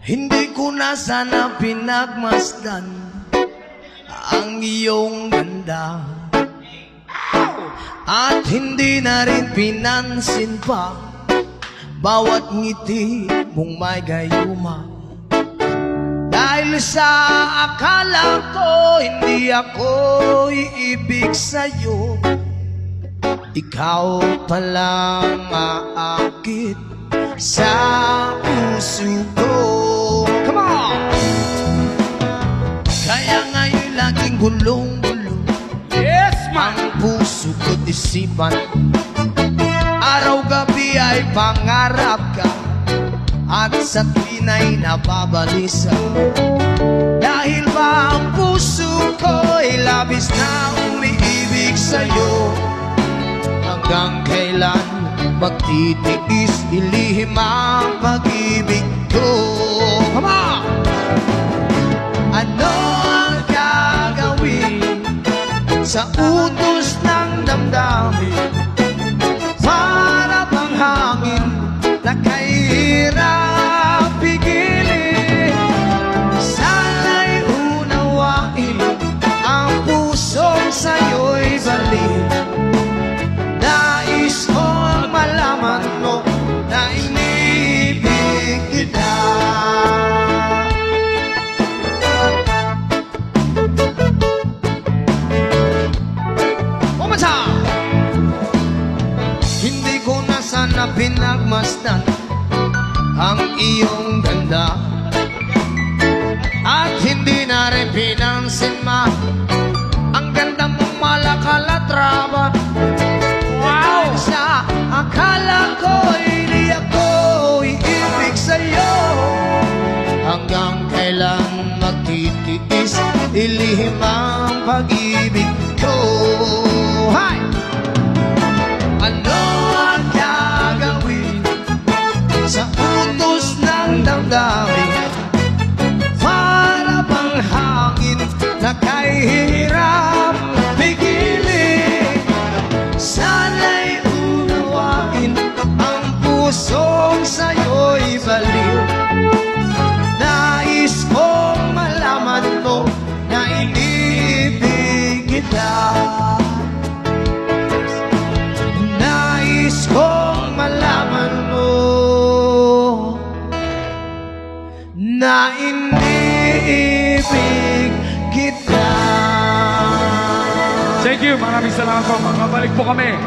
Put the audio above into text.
Hindi ko na sana pinagmasdan ang iyong ganda, at hindi na rin pinansin pa bawat ngiti mong may gayuma. Dahil sa akala ko hindi ako iibig sa'yo, ikaw palang aakit sa puso ko. Come on! Kaya ngayon laging gulong-gulong, Yes, man! ang puso ko't isipan. Araw-gabi ay pangarap ka, at sa tuwin ay nababalisa. Dahil ba ang puso ko'y labis na umiibig sa'yo, hanggang kailan magtitiis ilihim ang pag-ibig ko? Come on! Ano ang gagawin sa utos ng damdamin? Para bang hangin na kahirap pigilin. Sana'y unawain ang pusong sa'yo'y balik. Nais kong malaman mo na inibig kita. Umasa! Hindi ko na sana pinagmasdan ang iyong ganda, at hindi na rin pinansin ma ang ganda mong malakalatraba. Wow! Sa akala ko hindi ako iibig sa'yo, hanggang kailan magtitiis ilihim ang pag-ibig ko. Hi! Ano ang gagawin sa utos ng damdamin? Para bang hangin na kahirap pigilin. Sana'y unawain ang pusong sa'yo'y baliw. Nais kong malaman mo na inibig kita. Nais kong malaman mo na inibig kita. Thank you. Maraming salamat po. Mabalik po kami.